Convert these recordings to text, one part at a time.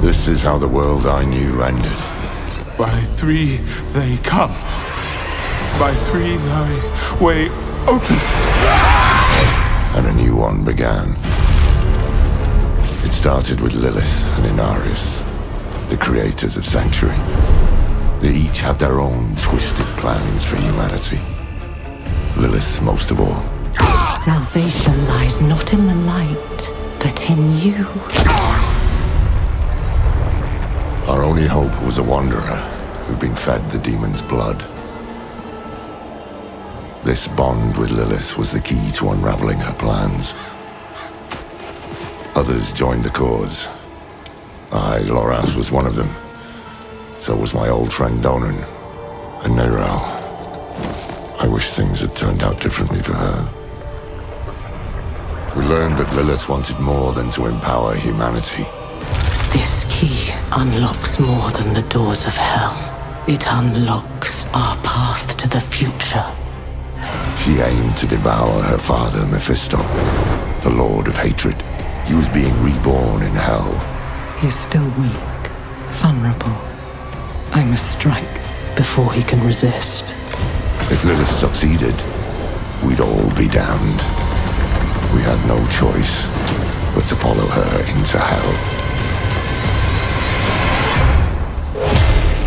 This is how the world I knew ended. By three they come. By three thy way opens. And a new one began. It started with Lilith and Inarius, the creators of Sanctuary. They each had their own twisted plans for humanity. Lilith most of all. Salvation lies not in the light, but in you. Our only hope was a wanderer who'd been fed the demon's blood. This bond with Lilith was the key to unraveling her plans. Others joined the cause. I, Loras, was one of them. So was my old friend Donan and Neyrelle. I wish things had turned out differently for her. We learned that Lilith wanted more than to empower humanity. This key unlocks more than the doors of hell. It unlocks our path to the future. She aimed to devour her father, Mephisto, the Lord of Hatred. He was being reborn in hell. He's still weak, vulnerable. I must strike before he can resist. If Lilith succeeded, we'd all be damned. We had no choice but to follow her into hell.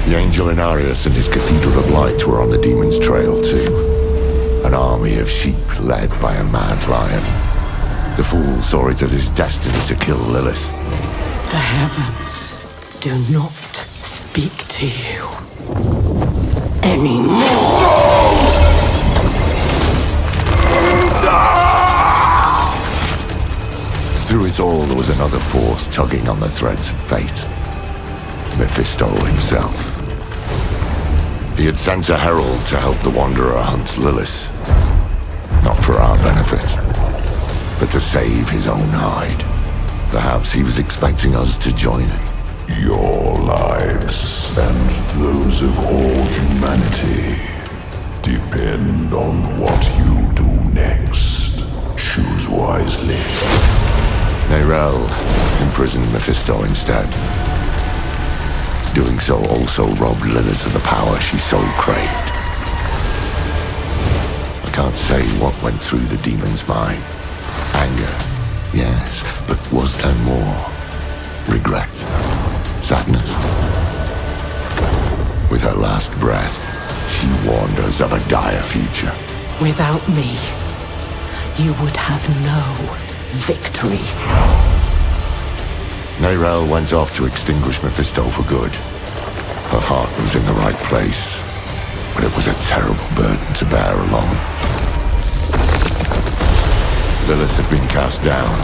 The angel Inarius and his Cathedral of Light were on the demon's trail too. An army of sheep led by a mad lion. The fool saw it as his destiny to kill Lilith. The heavens do not speak to you anymore. Through it all, there was another force tugging on the threads of fate. Mephisto himself. He had sent a herald to help the Wanderer hunt Lilith. Not for our benefit, but to save his own hide. Perhaps he was expecting us to join him. Your lives and those of all humanity depend on what you do next. Choose wisely. Neyrelle imprisoned Mephisto instead. Doing so also robbed Lilith of the power she so craved. I can't say what went through the demon's mind. Anger, yes, but was there more? Regret? Sadness? With her last breath, she warned us of a dire future. Without me, you would have no victory. Neyrelle went off to extinguish Mephisto for good. Her heart was in the right place, but it was a terrible burden to bear alone. Lilith had been cast down,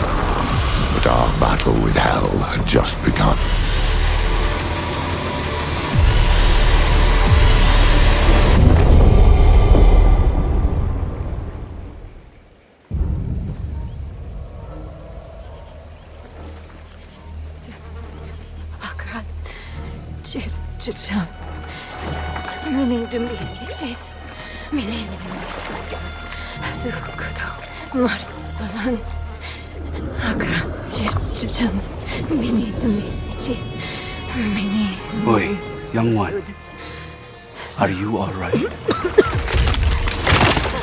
but our battle with hell had just begun. Cheers, Chicham. Many Demesis, many Sukudo, Mart Solan. Akra, cheers, Chicham. Many Demesis, many. Boy, young one, are you all right?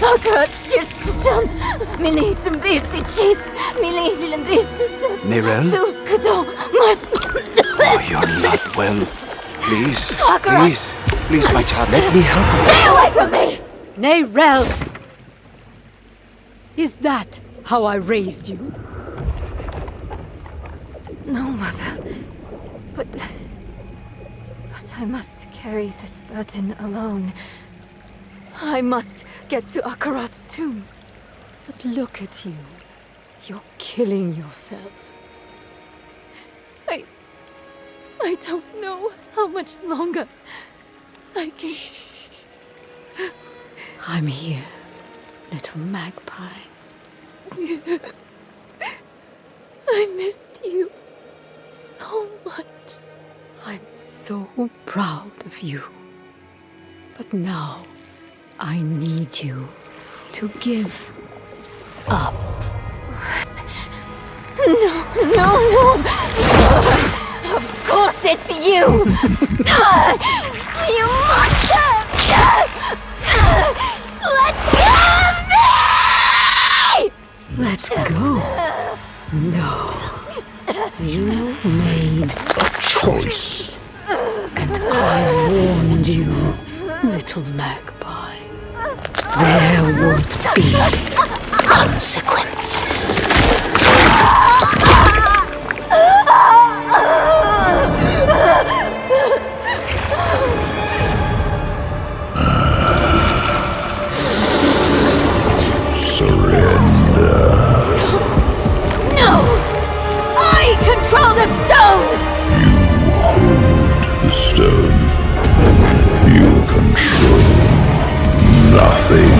Akra, cheers, Chicham. Many Demesis, many Demesis. Neyrelle? Sukudo, Mart. Oh, you're not well. Please, Akra. please, my child, let me help you. Stay away from me! Neyrelle! Is that how I raised you? No, Mother. But I must carry this burden alone. I must get to Akarat's tomb. But look at you. You're killing yourself. I don't know how much longer I can... I'm here, little magpie. I missed you so much. I'm so proud of you. But now, I need you to give up. No! Of course It's you! You monster! Let go of me! Let go. No. You made a choice. And I warned you, little magpie. There would be consequences. Surrender. No! I control the stone! You hold the stone. You control nothing.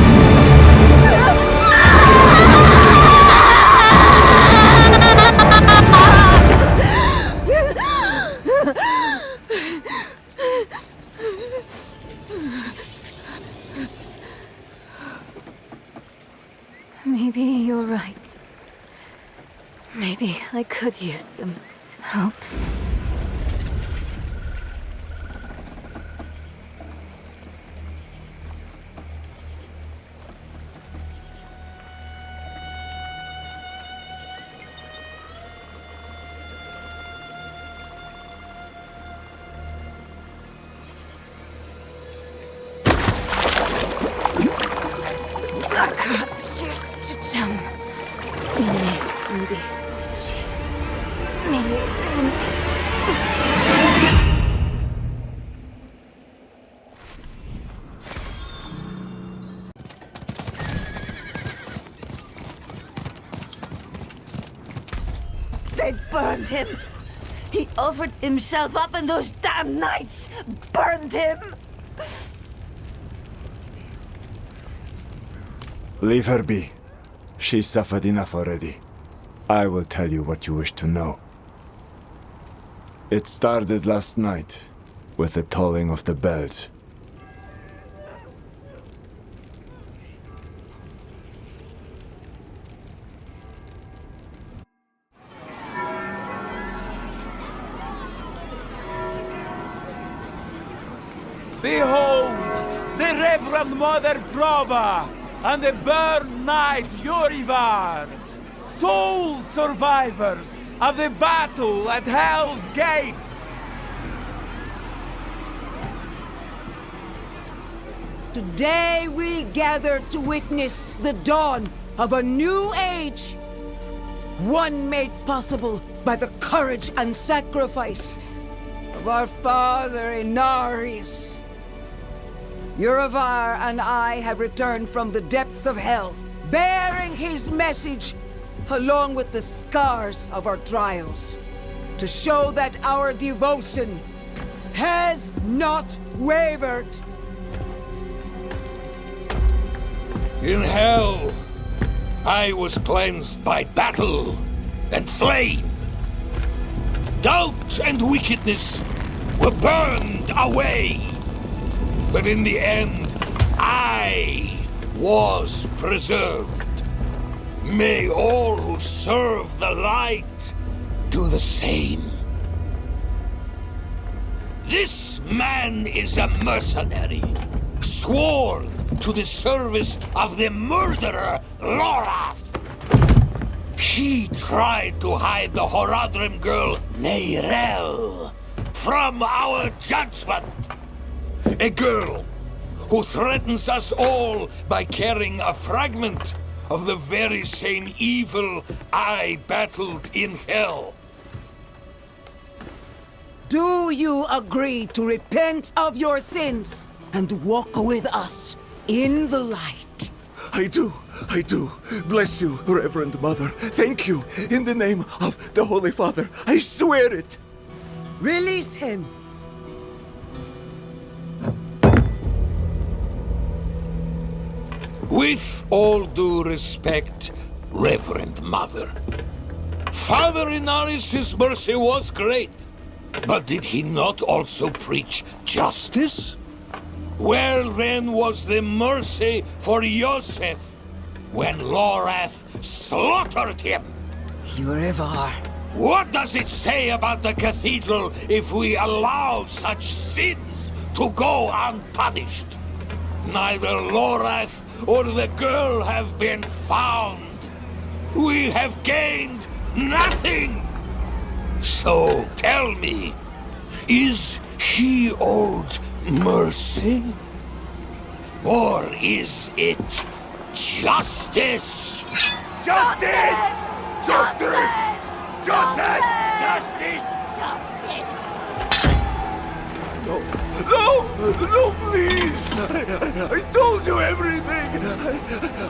Maybe you're right. Maybe I could use some help. They burned him! He offered himself up and those damn knights burned him! Leave her be. She suffered enough already. I will tell you what you wish to know. It started last night, with the tolling of the bells. Behold, the Reverend Mother Prova and the Burn Knight Yorivar, sole survivors of the battle at Hell's Gates. Today we gather to witness the dawn of a new age. One made possible by the courage and sacrifice of our father Inaris. Yorivar and I have returned from the depths of hell, bearing his message along with the scars of our trials, to show that our devotion has not wavered. In hell, I was cleansed by battle and flame. Doubt and wickedness were burned away. But in the end, I was preserved. May all who serve the light do the same. This man is a mercenary, sworn to the service of the murderer, Lorath. He tried to hide the Horadrim girl, Neyrelle, from our judgment. A girl who threatens us all by carrying a fragment of the very same evil I battled in hell. Do you agree to repent of your sins and walk with us in the light? I do. Bless you, Reverend Mother. Thank you. In the name of the Holy Father, I swear it. Release him. With all due respect, Reverend Mother, Father Inaris' mercy was great, but did he not also preach justice? Where then was the mercy for Yosef when Lorath slaughtered him? Yorivar, What does it say about the cathedral if we allow such sins to go unpunished? Neither Lorath or the girl have been found. We have gained nothing. So tell me, is he owed mercy? Or is it justice? Justice! Justice! Justice! Justice! No! No! No, please! I told you everything!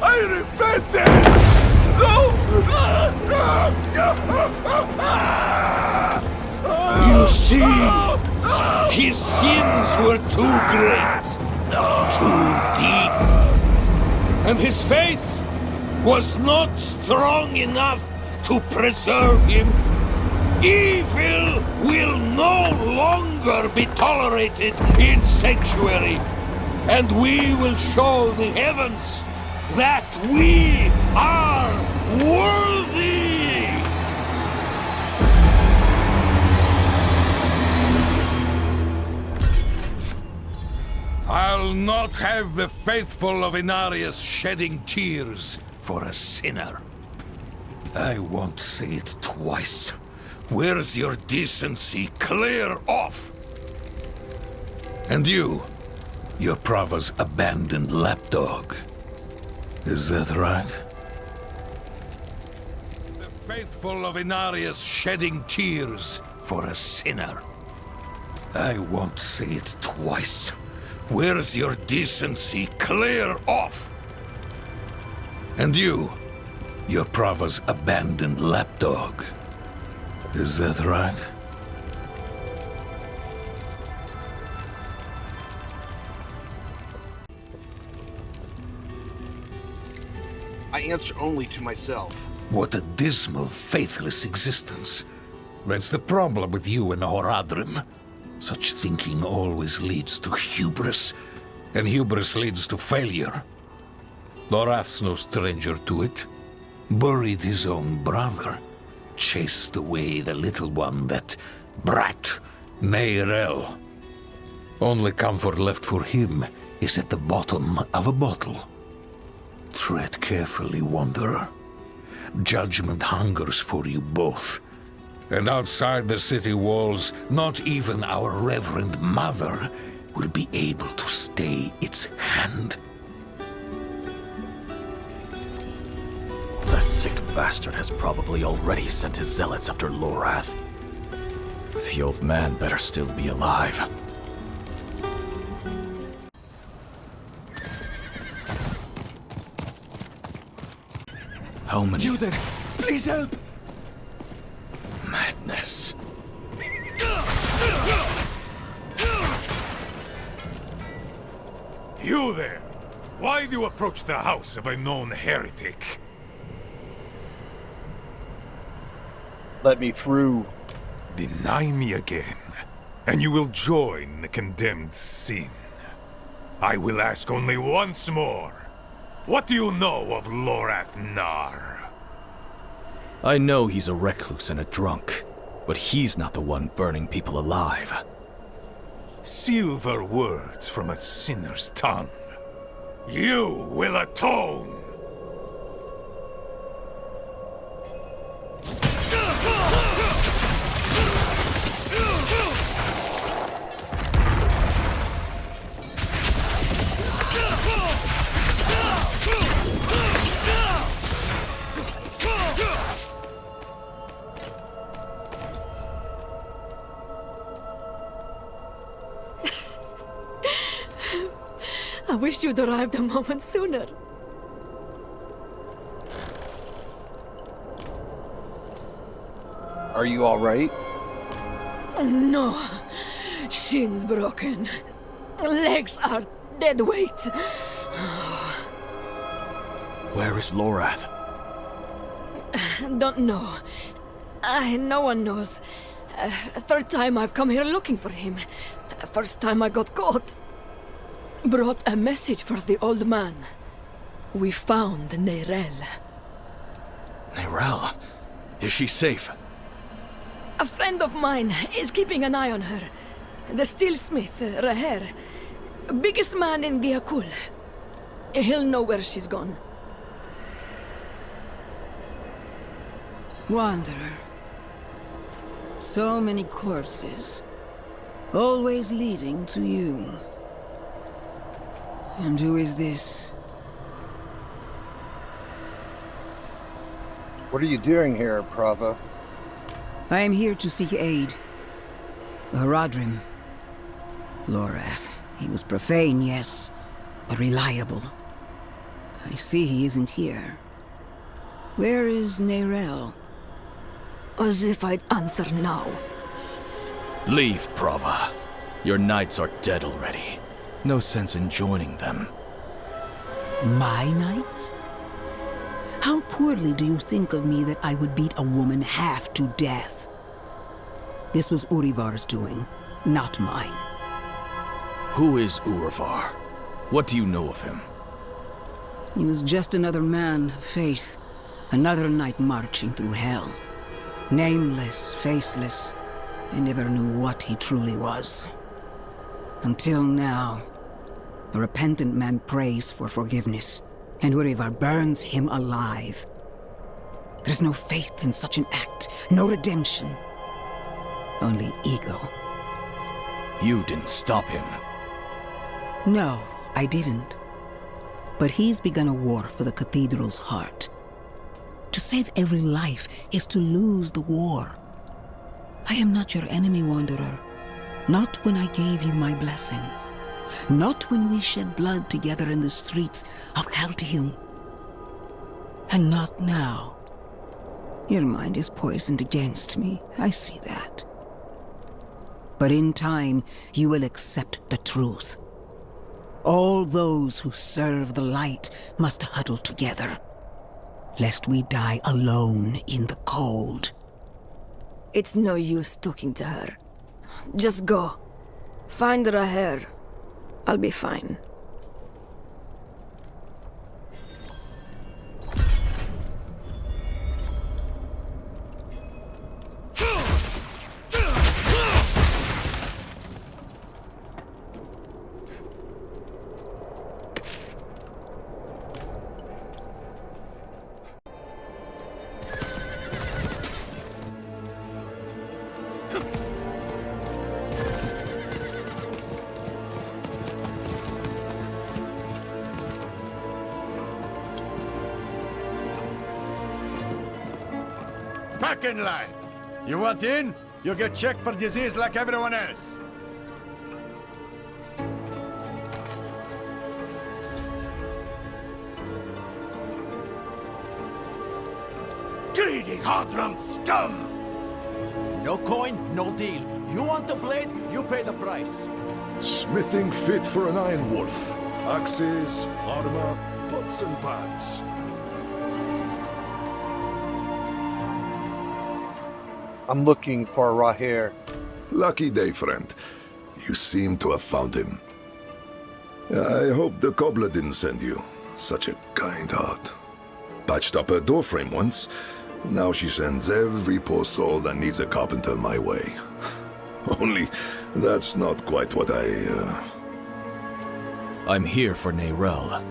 I repented! No! You see, his sins were too great, too deep, and his faith was not strong enough to preserve him. Evil will no longer be tolerated in Sanctuary, and we will show the heavens that we are worthy! I'll not have the faithful of Inarius shedding tears for a sinner. I won't say it twice. Where's your decency? Clear off! And you, your Prava's abandoned lapdog. Is that right? The faithful of Inarius shedding tears for a sinner. I won't say it twice. Where's your decency? Clear off! And you, your Prava's abandoned lapdog. Is that right? I answer only to myself. What a dismal, faithless existence. That's the problem with you and Horadrim. Such thinking always leads to hubris, and hubris leads to failure. Lorath's no stranger to it. Buried his own brother. Chased away the little one, that brat, Neyrelle. Only comfort left for him is at the bottom of a bottle. Tread carefully, Wanderer. Judgment hungers for you both. And outside the city walls, not even our Reverend Mother will be able to stay its hand. That sick bastard has probably already sent his zealots after Lorath. The old man better still be alive. How many? You there! Please help! Madness. You there! Why do you approach the house of a known heretic? Let me through. Deny me again, and you will join the condemned sin. I will ask only once more. What do you know of Lorath Nar? I know he's a recluse and a drunk, but he's not the one burning people alive. Silver words from a sinner's tongue. You will atone! I wish you'd arrived a moment sooner. Are you all right? No. Shins broken. Legs are dead weight. Where is Lorath? Don't know. No one knows. Third time I've come here looking for him. First time I got caught. Brought a message for the old man. We found Neyrelle. Neyrelle? Is she safe? A friend of mine is keeping an eye on her. The steelsmith, Raher. Biggest man in Giakul. He'll know where she's gone. Wanderer. So many corpses. Always leading to you. And who is this? What are you doing here, Prava? I am here to seek aid. Haradrim. Lorath. He was profane, yes, but reliable. I see he isn't here. Where is Neyrelle? As if I'd answer now. Leave, Prava. Your knights are dead already. No sense in joining them. My knights? How poorly do you think of me that I would beat a woman half to death? This was Urivar's doing, not mine. Who is Urivar? What do you know of him? He was just another man of faith. Another knight marching through hell. Nameless, faceless. I never knew what he truly was. Until now. A repentant man prays for forgiveness, and Urivar burns him alive. There's no faith in such an act, no redemption. Only ego. You didn't stop him. No, I didn't. But he's begun a war for the cathedral's heart. To save every life is to lose the war. I am not your enemy, Wanderer. Not when I gave you my blessing. Not when we shed blood together in the streets of Caldeum. And not now. Your mind is poisoned against me, I see that. But in time, you will accept the truth. All those who serve the light must huddle together, lest we die alone in the cold. It's no use talking to her. Just go. Find Raher. I'll be fine. Back in line. You want in? You get checked for disease like everyone else. Greedy Hogrum scum! No coin, no deal. You want the blade, you pay the price. Smithing fit for an iron wolf. Axes, armor, pots and pans. I'm looking for Raher. Lucky day, friend. You seem to have found him. I hope the cobbler didn't send you. Such a kind heart. Patched up her doorframe once. Now she sends every poor soul that needs a carpenter my way. Only, that's not quite what I'm here for Neyrelle.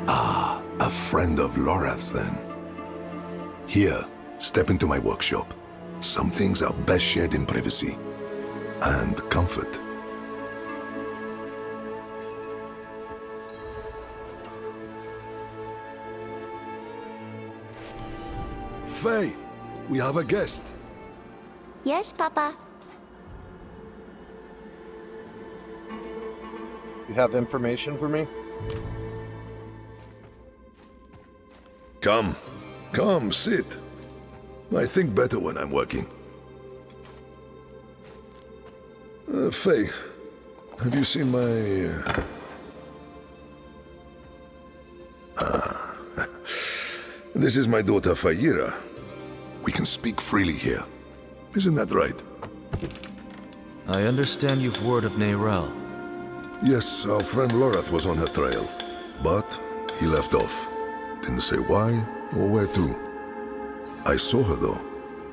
Ah, a friend of Lorath's then. Here, step into my workshop. Some things are best shared in privacy. And comfort. Faye, we have a guest. Yes, Papa. You have information for me? Come, sit. I think better when I'm working. Faye, have you seen my... This is my daughter Fayira. We can speak freely here. Isn't that right? I understand you've word of Neyrelle. Yes, our friend Lorath was on her trail. But he left off. Didn't say why or where to. I saw her though.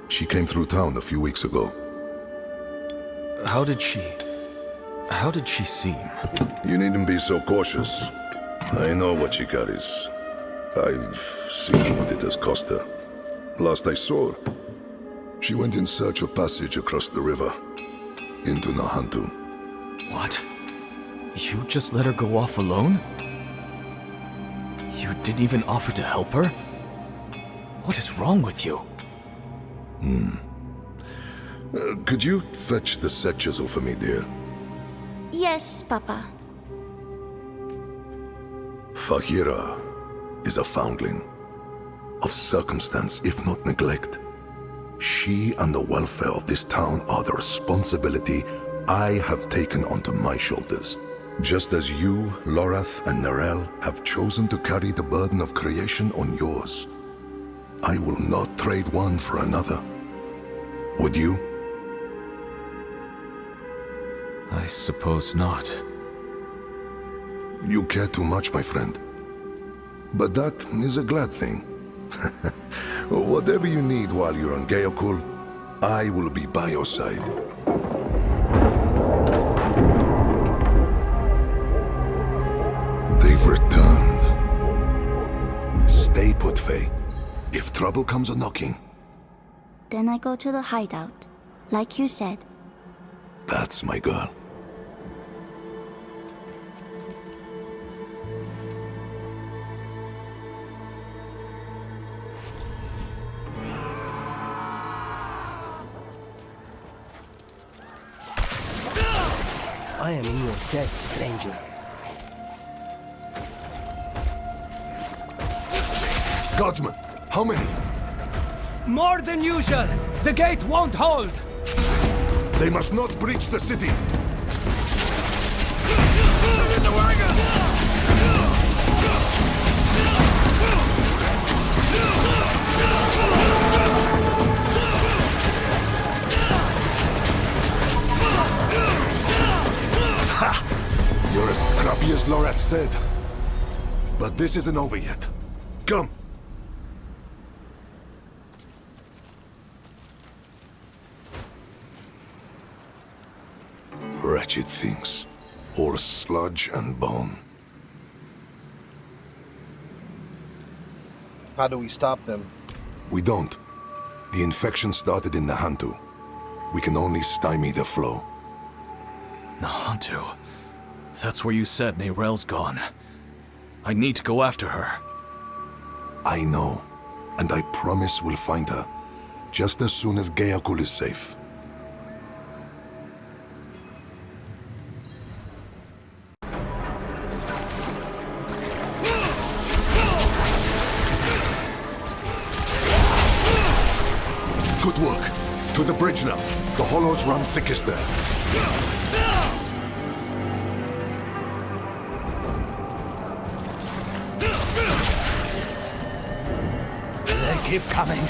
She came through town a few weeks ago. How did she seem? You needn't be so cautious. I know what she carries. I've seen what it has cost her. Last I saw her, she went in search of passage across the river, into Nahantu. What? You just let her go off alone? You didn't even offer to help her? What is wrong with you? Could you fetch the set chisel for me, dear? Yes, Papa. Fahira is a foundling. Of circumstance, if not neglect. She and the welfare of this town are the responsibility I have taken onto my shoulders. Just as you, Lorath, and Neyrelle have chosen to carry the burden of creation on yours. I will not trade one for another. Would you? I suppose not. You care too much, my friend. But that is a glad thing. Whatever you need while you're on Gayokul, I will be by your side. They've returned. Stay put, Faye. If trouble comes a-knocking... Then I go to the hideout, like you said. That's my girl. I am in your debt, stranger. Guardsmen, how many? More than usual! The gate won't hold! They must not breach the city! In the wagon! Ha! You're as scrappy as Lorath said. But this isn't over yet. Come! Wretched things. All sludge and bone. How do we stop them? We don't. The infection started in Nahantu. We can only stymie the flow. Nahantu? That's where you said Neyrelle's gone. I need to go after her. I know. And I promise we'll find her. Just as soon as Gayokul is safe. Good work. To the bridge now. The hollows run thickest there. They keep coming.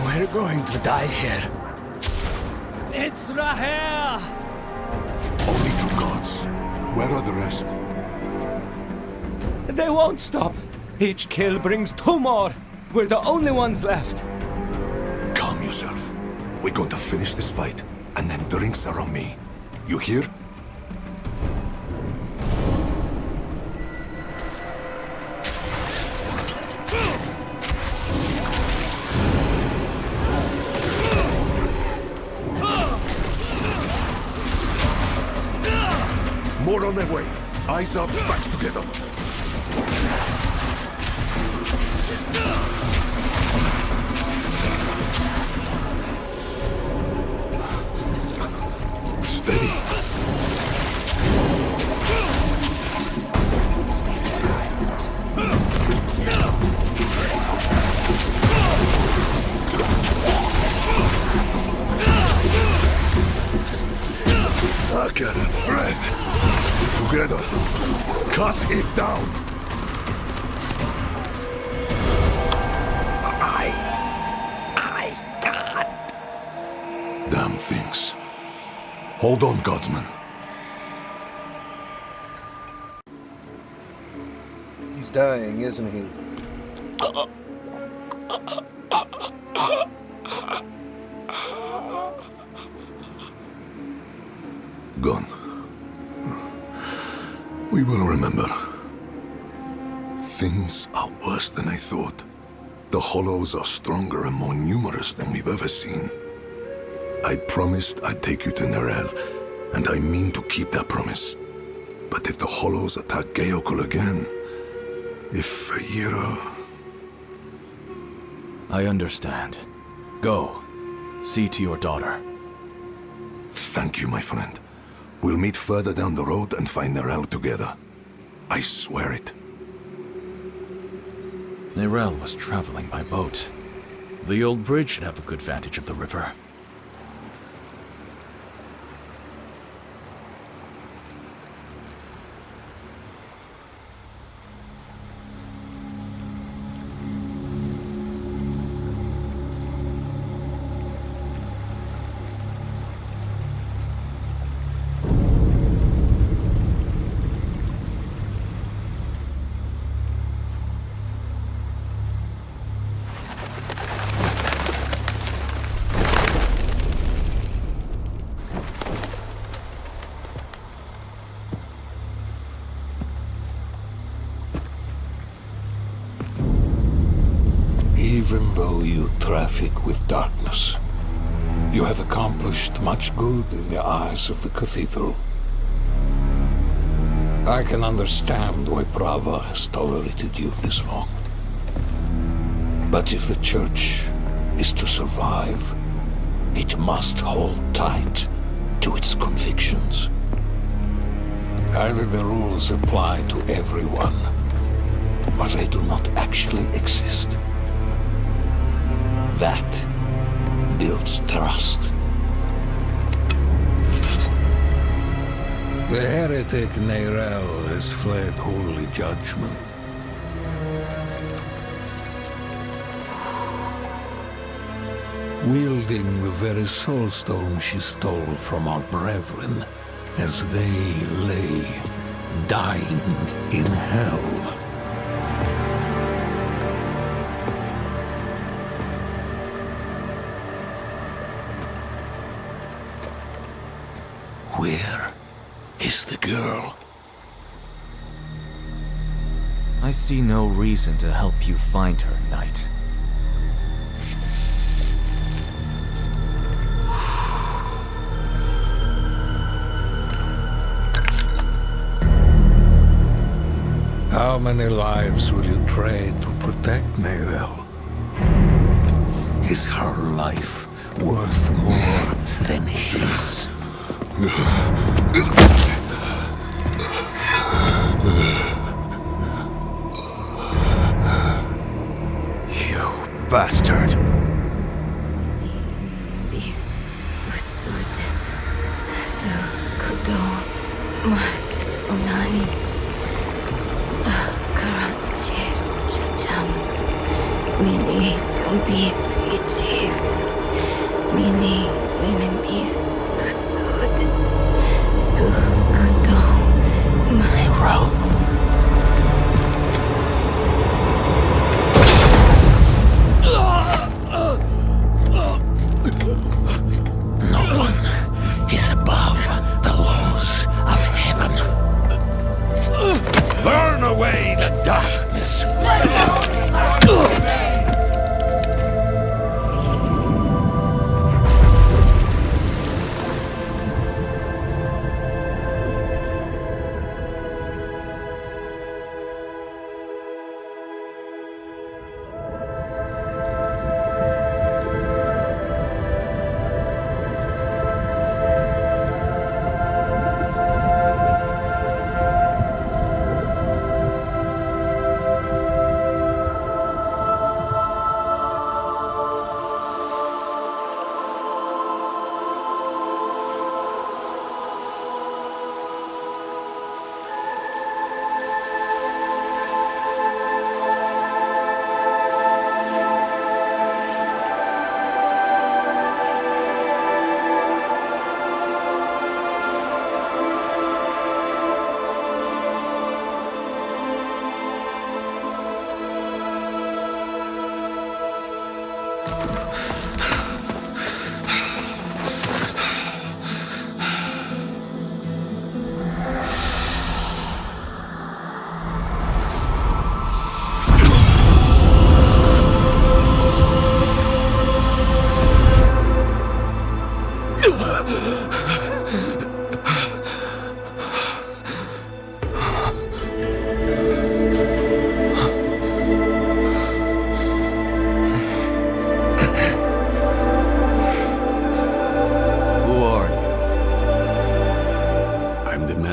We're going to die here. It's Rahel! Only two gods. Where are the rest? They won't stop. Each kill brings two more. We're the only ones left. Calm yourself. We're going to finish this fight, and then drinks are on me. You hear? More on their way. Eyes up, backs together. Steady. Carrot, bread. Together. Cut it down. I can't. Damn things. Hold on, Godsman. He's dying, isn't he? gone. We will remember. Things are worse than I thought. The Hollows are stronger and more numerous than we've ever seen. I promised I'd take you to Neyrelle, and I mean to keep that promise. But if the Hollows attack Geokul again, if Yira... I understand. Go. See to your daughter. Thank you, my friend. We'll meet further down the road and find Neyrelle together. I swear it. Neyrelle was traveling by boat. The old bridge should have a good vantage of the river. Even though you traffic with darkness, you have accomplished much good in the eyes of the cathedral. I can understand why Prava has tolerated you this long. But if the Church is to survive, it must hold tight to its convictions. Either the rules apply to everyone, or they do not actually exist. That builds trust. The heretic Neyrelle has fled holy judgment. Wielding the very soulstone she stole from our brethren as they lay dying in hell. Where is the girl? I see no reason to help you find her, Knight. How many lives will you trade to protect Neyrelle? Is her life worth more than his? You bastard! Burn away the darkness!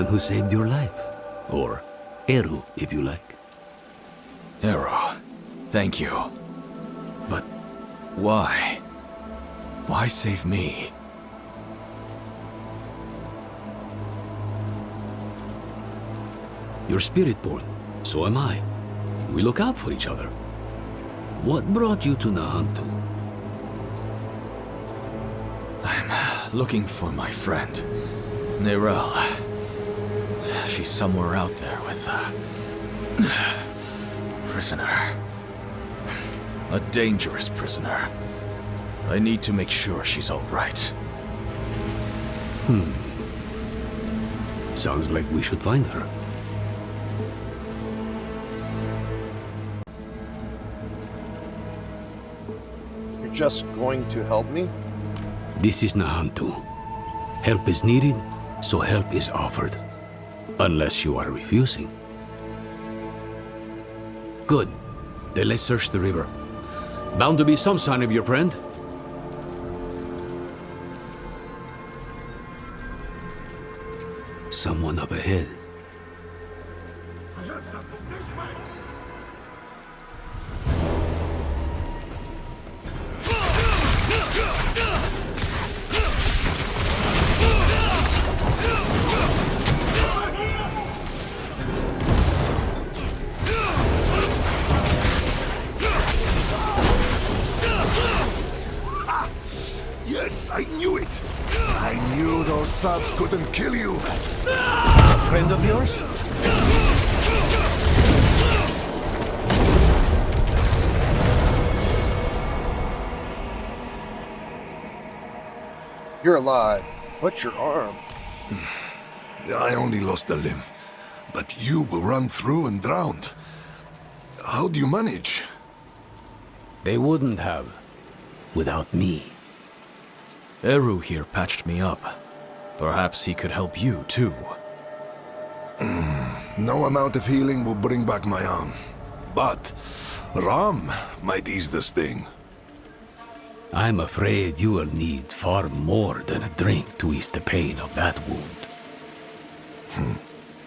Who saved your life. Or Eru, if you like. Eru, thank you. But why? Why save me? You're Spiritborn, so am I. We look out for each other. What brought you to Nahantu? I'm looking for my friend, Neyrelle. She's somewhere out there with a prisoner. A dangerous prisoner. I need to make sure she's all right. Sounds like we should find her. You're just going to help me? This is Nahantu. Help is needed, so help is offered. Unless you are refusing. Good. Then let's search the river. Bound to be some sign of your friend. Someone up ahead. I heard something this way. Yes, I knew it. I knew those thugs couldn't kill you. A friend of yours? You're alive. What's your arm? I only lost a limb. But you were run through and drowned. How do you manage? They wouldn't have. Without me. Eru here patched me up. Perhaps he could help you, too. No amount of healing will bring back my arm. But Ram might ease the sting. I'm afraid you will need far more than a drink to ease the pain of that wound.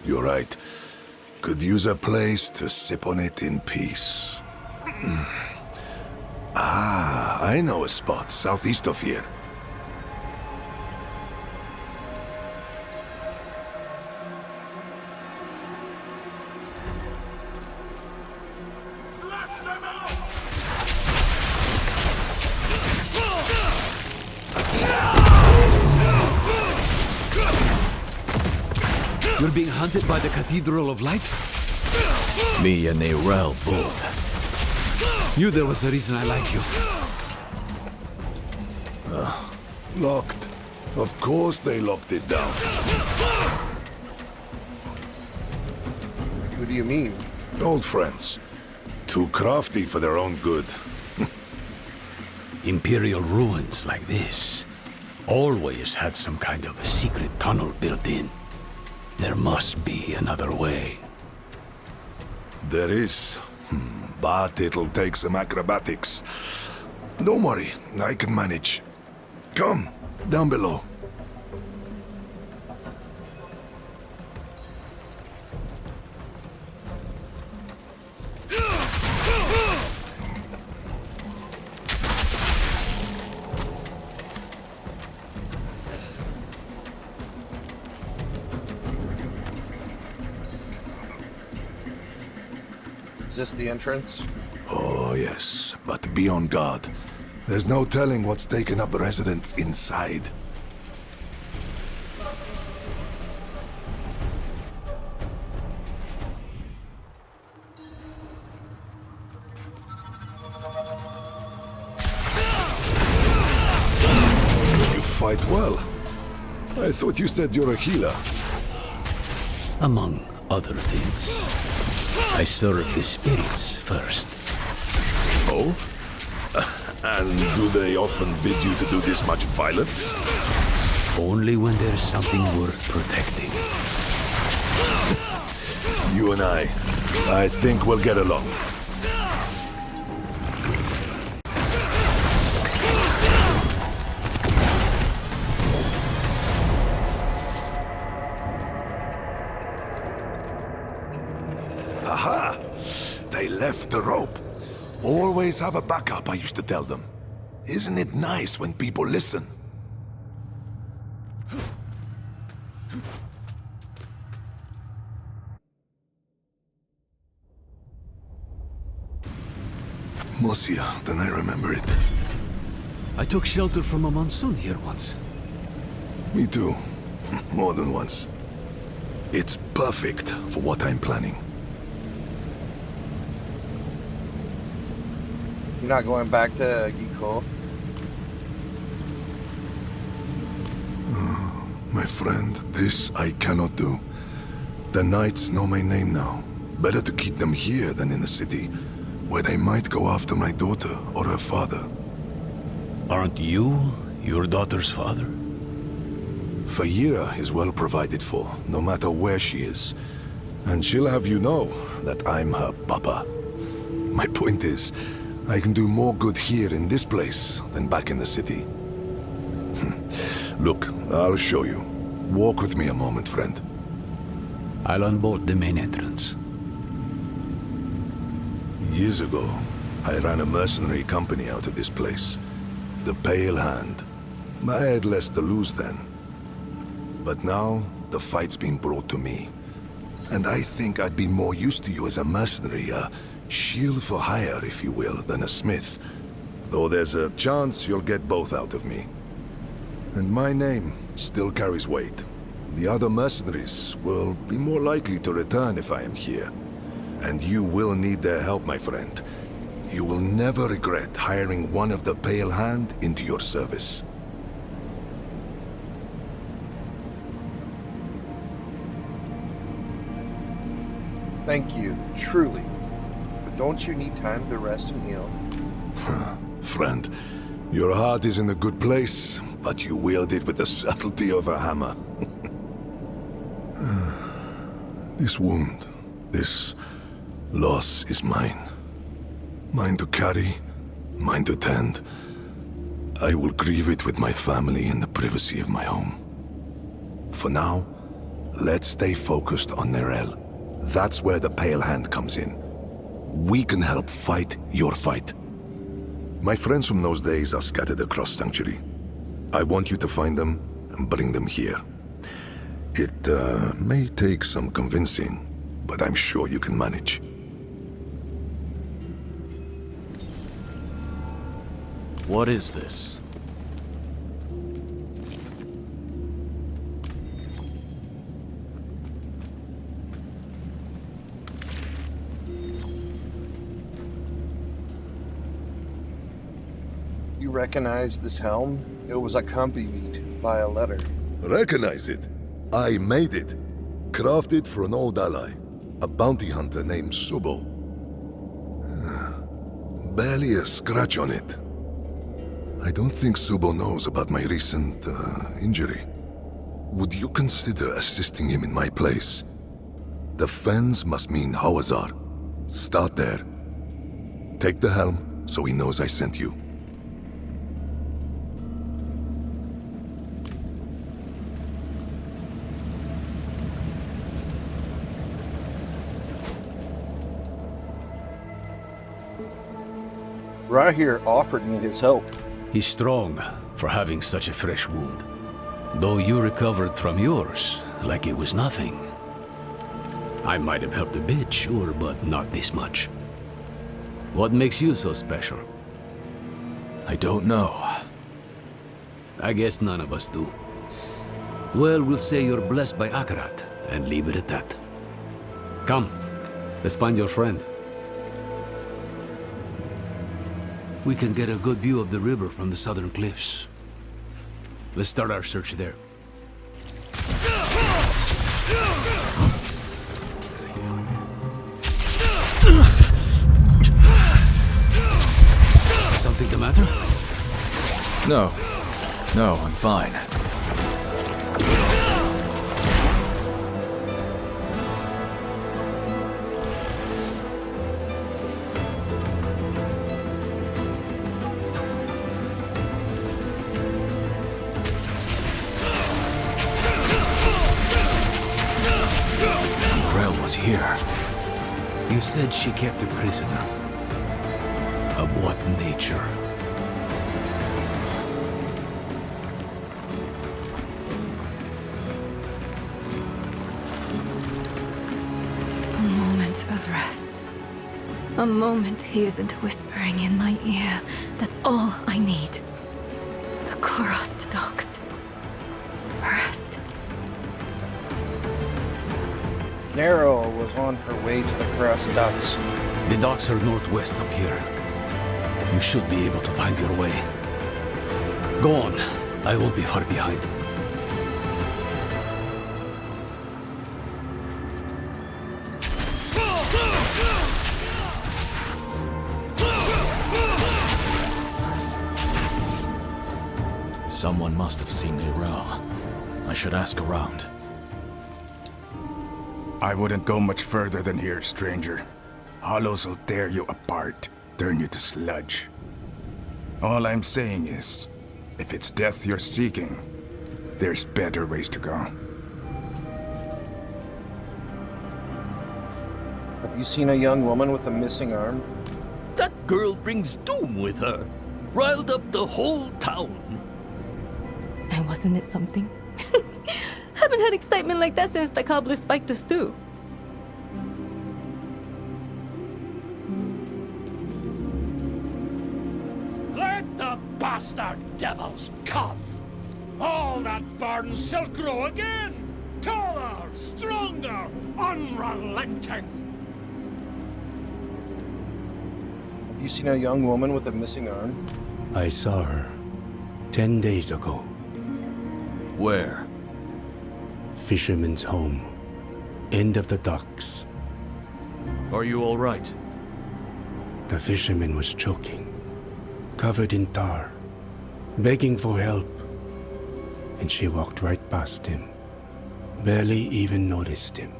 You're right. Could use a place to sip on it in peace. I know a spot southeast of here. You're being hunted by the Cathedral of Light? Me and Neyrelle both. Knew there was a reason I liked you. Locked. Of course they locked it down. Who do you mean? Old friends. Too crafty for their own good. Imperial ruins like this always had some kind of a secret tunnel built in. There must be another way. There is. But it'll take some acrobatics. Don't worry, I can manage. Come, down below. Is this the entrance? Oh, yes, but be on guard. There's no telling what's taken up residence inside. You fight well. I thought you said you're a healer. Among other things. I serve the spirits first. Oh? And do they often bid you to do this much violence? Only when there's something worth protecting. You and I think we'll get along. Aha! They left the rope. Always have a backup, I used to tell them. Isn't it nice when people listen? Mosia, then I remember it. I took shelter from a monsoon here once. Me too. More than once. It's perfect for what I'm planning. You're not going back to Giko? My friend, this I cannot do. The knights know my name now. Better to keep them here than in the city, where they might go after my daughter or her father. Aren't you your daughter's father? Fayira is well provided for, no matter where she is. And she'll have you know that I'm her papa. My point is, I can do more good here in this place than back in the city. Look, I'll show you. Walk with me a moment, friend. I'll unbolt the main entrance. Years ago, I ran a mercenary company out of this place. The Pale Hand. I had less to lose then. But now, the fight's been brought to me. And I think I'd be more used to you as a mercenary, a shield for hire, if you will, than a smith. Though there's a chance you'll get both out of me. And my name still carries weight. The other mercenaries will be more likely to return if I am here. And you will need their help, my friend. You will never regret hiring one of the Pale Hand into your service. Thank you, truly. But don't you need time to rest and heal? Friend, your heart is in a good place, but you wield it with the subtlety of a hammer. This wound, this loss is mine. Mine to carry, mine to tend. I will grieve it with my family in the privacy of my home. For now, let's stay focused on Neyrelle. That's where the Pale Hand comes in. We can help fight your fight. My friends from those days are scattered across Sanctuary. I want you to find them and bring them here. It may take some convincing, but I'm sure you can manage. What is this? You recognize this helm? It was accompanied by a letter. Recognize it? I made it. Crafted for an old ally, a bounty hunter named Subo. Barely a scratch on it. I don't think Subo knows about my recent injury. Would you consider assisting him in my place? The Fens must mean Hawazar. Start there. Take the helm so he knows I sent you. Rahir offered me his help. He's strong for having such a fresh wound. Though you recovered from yours like it was nothing. I might have helped a bit, sure, but not this much. What makes you so special? I don't know. I guess none of us do. Well, we'll say you're blessed by Akarat, and leave it at that. Come, let's find your friend. We can get a good view of the river from the southern cliffs. Let's start our search there. Something the matter? No, I'm fine. was here. You said she kept a prisoner. Of what nature? A moment of rest. A moment he isn't whispering in my ear. That's all I need. The Korost docks. Rest. Neyrelle was on her way to the Cross Docks. The docks are northwest up here. You should be able to find your way. Go on. I won't be far behind. Someone must have seen Neyrelle. I should ask around. I wouldn't go much further than here, stranger. Hollows will tear you apart, turn you to sludge. All I'm saying is, if it's death you're seeking, there's better ways to go. Have you seen a young woman with a missing arm? That girl brings doom with her. Riled up the whole town. And wasn't it something? Haven't had excitement like that since the cobbler spiked the stew. Let the bastard devils come! All that burn shall grow again! Taller, stronger, unrelenting! Have you seen a young woman with a missing arm? I saw her 10 days ago. Where? Fisherman's home. End of the docks. Are you all right? The fisherman was choking, covered in tar, begging for help. And she walked right past him. Barely even noticed him.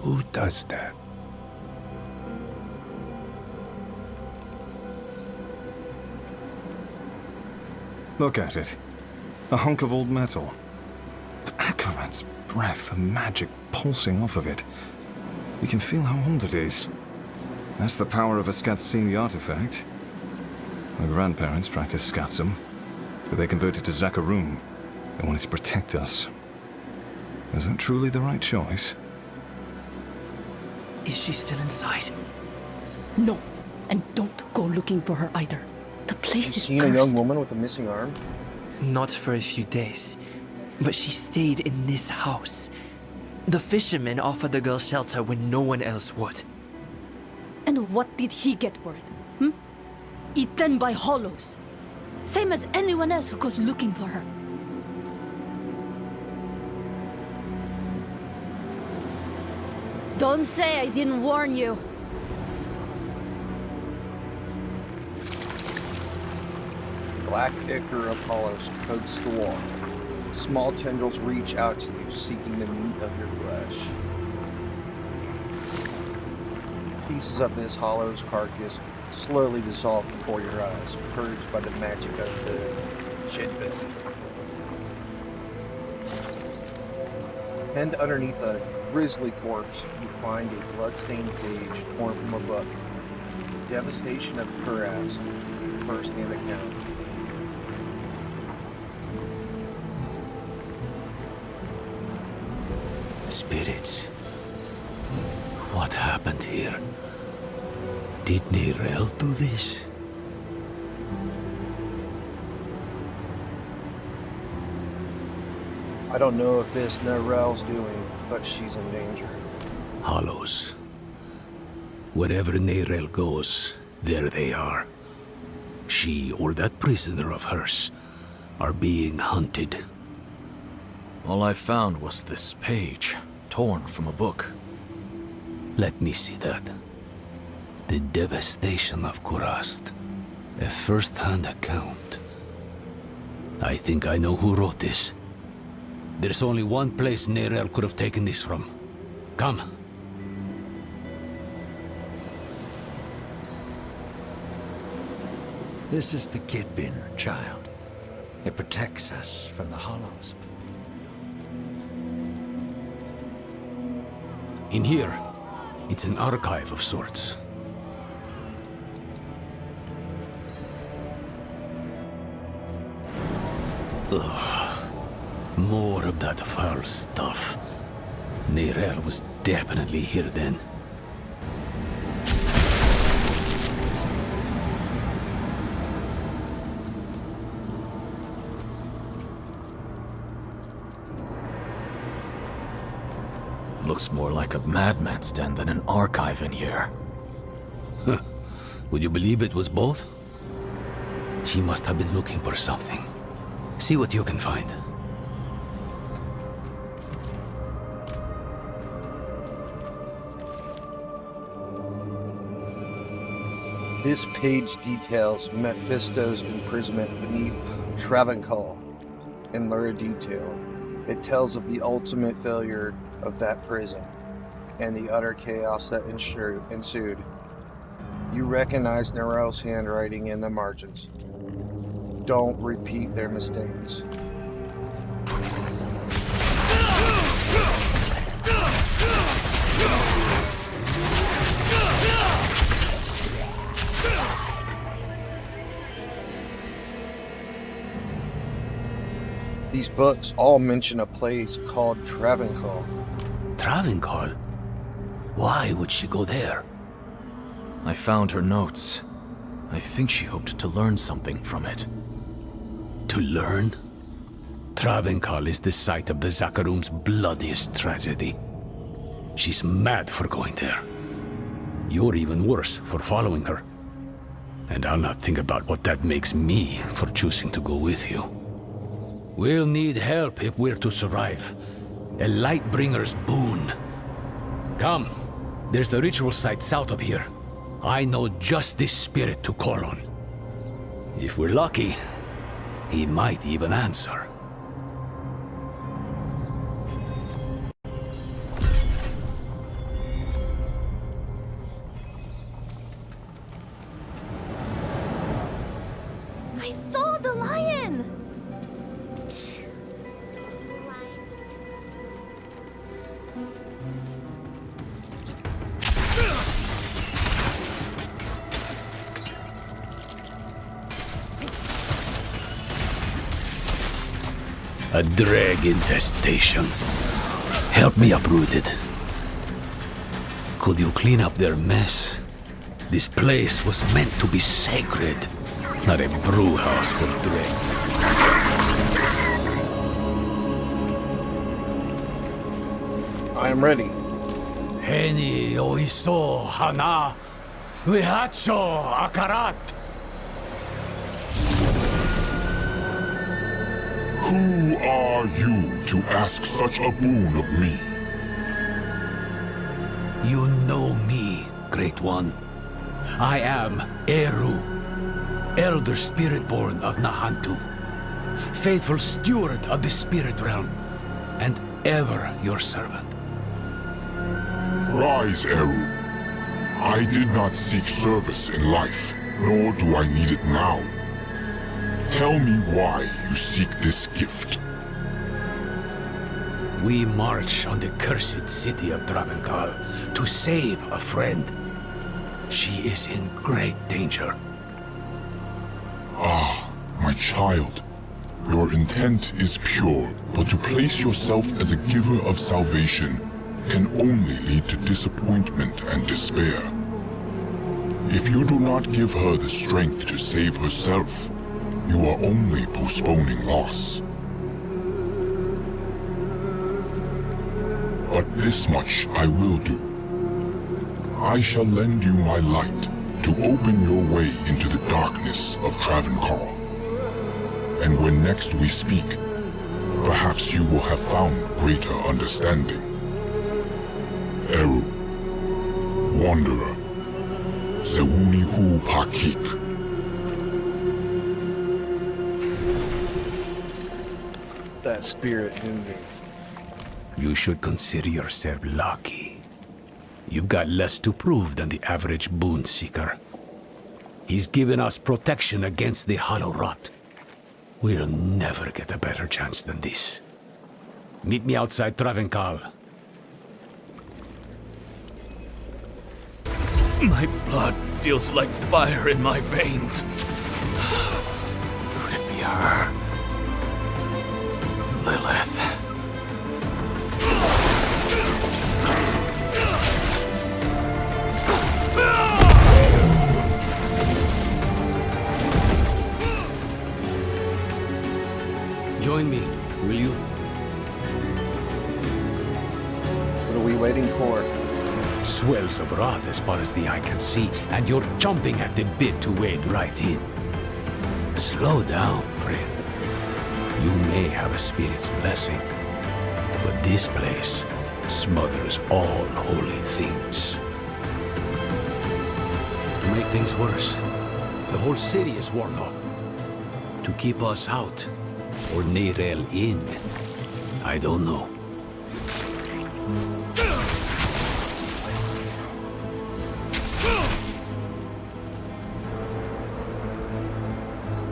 Who does that? Look at it. A hunk of old metal. But Akarat's breath and magic pulsing off of it. You can feel how old it is. That's the power of a Skatsini artifact. My grandparents practiced Skatsum, but they converted to Zakarum. They wanted to protect us. Is that truly the right choice? Is she still inside? No, and don't go looking for her either. The place is seen cursed. A young woman with a missing arm? Not for a few days, but she stayed in this house. The fisherman offered the girl shelter when no one else would. And what did he get for it? Eaten by hollows. Same as anyone else who goes looking for her. Don't say I didn't warn you. Black ichor of hollows coats the wall. Small tendrils reach out to you, seeking the meat of your flesh. Pieces of this hollow's carcass slowly dissolve before your eyes, purged by the magic of the Jedbed. And underneath a grisly corpse, you find a blood-stained page torn from a book. The devastation of Kurast, a first-hand account. Spirits. What happened here? Did Neyrelle do this? I don't know if this Neyrelle's doing, but she's in danger. Hollows. Wherever Neyrelle goes, there they are. She or that prisoner of hers are being hunted. All I found was this page, torn from a book. Let me see that. The devastation of Kurast. A first-hand account. I think I know who wrote this. There's only one place Neyrelle could have taken this from. Come. This is the Kidbin, child. It protects us from the Hollows. In here, it's an archive of sorts. Ugh. More of that foul stuff. Neyrelle was definitely here then. Looks more like a madman's den than an archive in here. Huh. Would you believe it was both? She must have been looking for something. See what you can find. This page details Mephisto's imprisonment beneath Travancore in lurid detail. It tells of the ultimate failure of that prison and the utter chaos that ensued. You recognize Neyrelle's handwriting in the margins. Don't repeat their mistakes. These books all mention a place called Travancore. Travancore? Why would she go there? I found her notes. I think she hoped to learn something from it. To learn? Travancore is the site of the Zakarum's bloodiest tragedy. She's mad for going there. You're even worse for following her. And I'll not think about what that makes me for choosing to go with you. We'll need help if we're to survive. A Lightbringer's boon. Come, there's the ritual site south of here. I know just this spirit to call on. If we're lucky, he might even answer. I saw the lion! A drag infestation. Help me uproot it. Could you clean up their mess? This place was meant to be sacred, not a brew house for dregs. I am ready. Heni oiso hana vihacho akarat. Who are you to ask such a boon of me? You know me, Great One. I am Eru, Elder Spiritborn of Nahantu, faithful steward of the Spirit Realm, and ever your servant. Rise, Eru. I did not seek service in life, nor do I need it now. Tell me why you seek this gift. We march on the cursed city of Travancore to save a friend. She is in great danger. Ah, my child. Your intent is pure, but to place yourself as a giver of salvation can only lead to disappointment and despair. If you do not give her the strength to save herself, you are only postponing loss. But this much I will do. I shall lend you my light to open your way into the darkness of Travancore. And when next we speak, perhaps you will have found greater understanding. Eru, Wanderer, Zewuni Hu Pakik. That spirit knew me. You should consider yourself lucky. You've got less to prove than the average boon seeker. He's given us protection against the hollow rot. We'll never get a better chance than this. Meet me outside Travancore. My blood feels like fire in my veins. Could it be her? Lilith. Join me, will you? What are we waiting for? Swells abroad as far as the eye can see, and you're jumping at the bit to wade right in. Slow down, friend. You may have a spirit's blessing, but this place smothers all holy things. To make things worse, the whole city is warned off. To keep us out, or Neyrelle in, I don't know.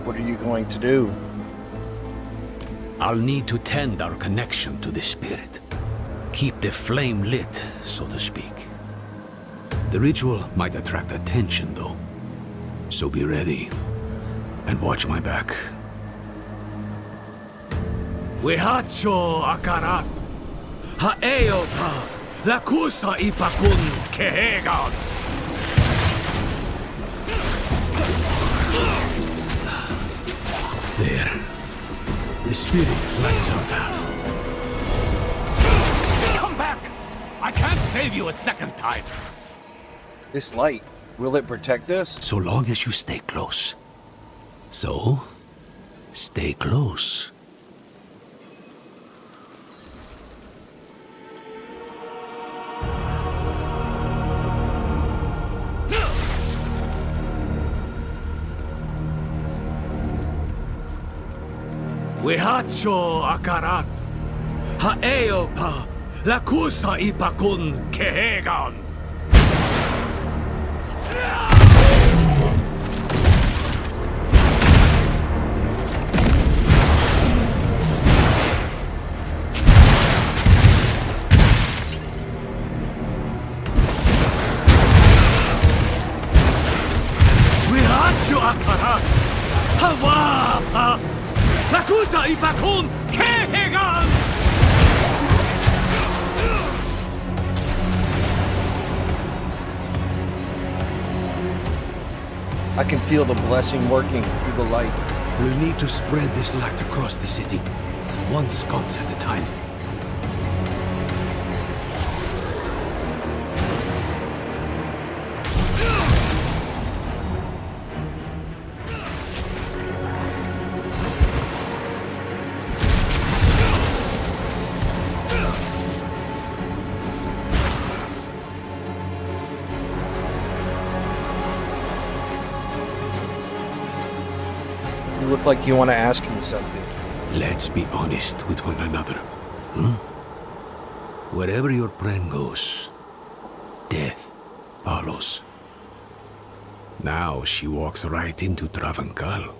What are you going to do? I'll need to tend our connection to the spirit. Keep the flame lit, so to speak. The ritual might attract attention, though. So be ready, and watch my back. Wehacho akarat, haeopa, lakusa ipakun kehegan. There. The spirit lights our path. Come back! I can't save you a second time. This light, will it protect us? So long as you stay close. So, stay close. Wehacho akarat, haeopa, lakusa ipakun kehegan. Wehacho akarat, hawapa. Lakusa ipakun kehegan! I can feel the blessing working through the light. We'll need to spread this light across the city, one sconce at a time. You look like you want to ask me something. Let's be honest with one another. Wherever your friend goes, death follows. Now she walks right into Travancal.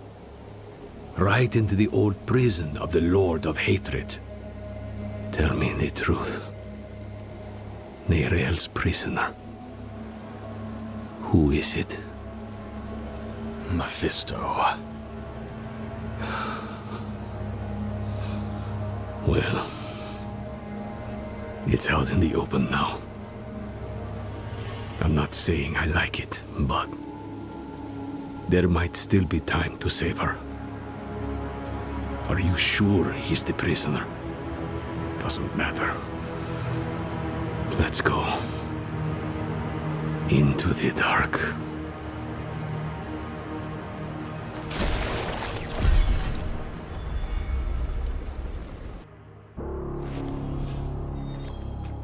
Right into the old prison of the Lord of Hatred. Tell me the truth. Neyrelle's prisoner. Who is it? Mephisto. Well, it's out in the open now. I'm not saying I like it, but there might still be time to save her. Are you sure he's the prisoner? Doesn't matter. Let's go. Into the dark.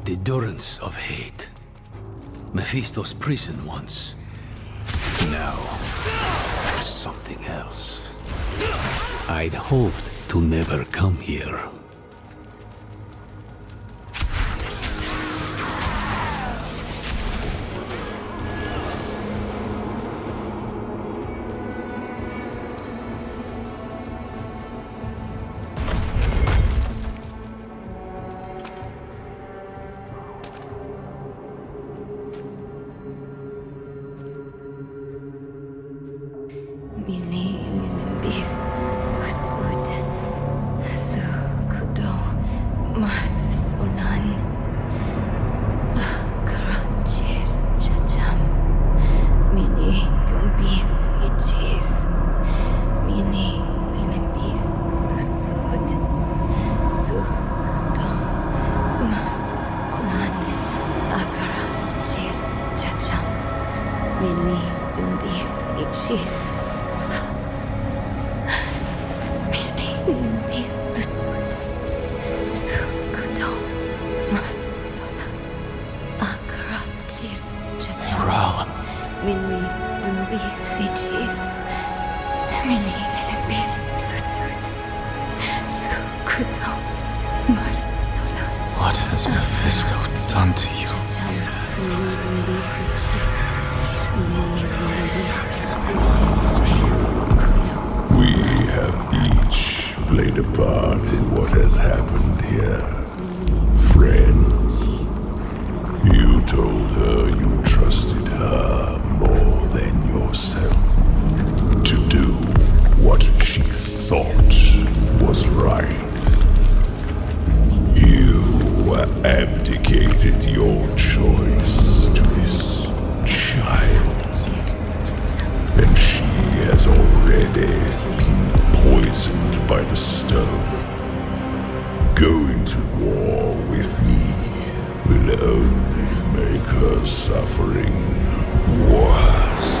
The durance of hate. Mephisto's prison once. Now, something else. I'd hoped to never come here. What has Mephisto done to you? We have each played a part in what has happened here. Friend, you told her you trusted her more than yourself to do what she thought was right. You abdicated your choice to this child, and she has already been poisoned by the stone. Going to war with me will only make her suffering worse.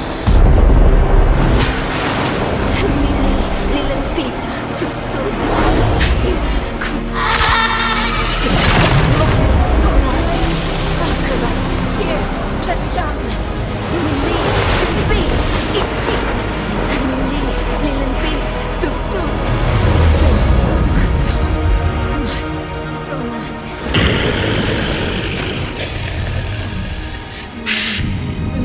Cheers, Chacham, Mili, to be, Ichis, Mili, Lilimbi, to suit, so, Kuto, Mar, Solan. She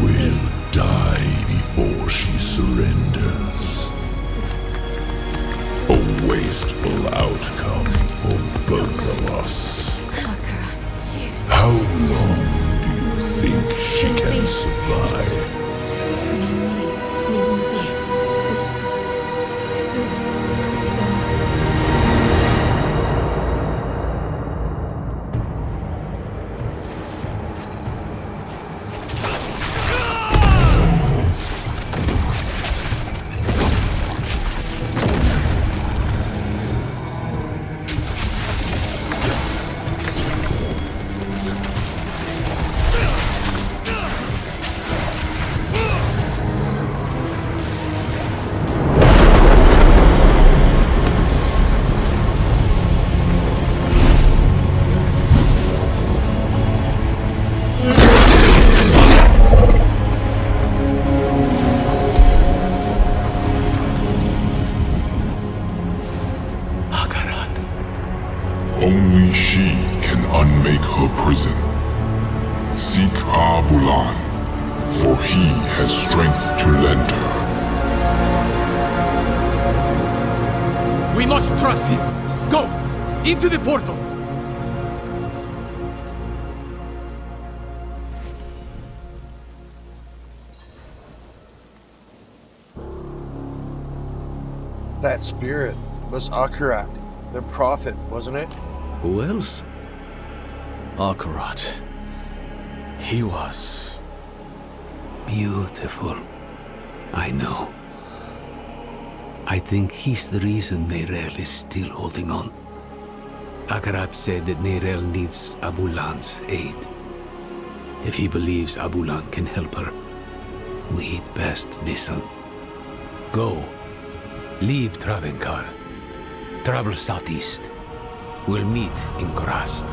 will die before she surrenders. A wasteful outcome for both of us. How long do you think she can survive? Only she can unmake her prison. Seek Abulan, for he has strength to lend her. We must trust him. Go! Into the portal! That spirit was Akarat, the prophet, wasn't it? Who else? Akarat. He was beautiful. I know. I think he's the reason Neyrelle is still holding on. Akarat said that Neyrelle needs Abulan's aid. If he believes Abulan can help her, we'd best listen. Go. Leave Travenkar. Travel southeast. We'll meet in Korast.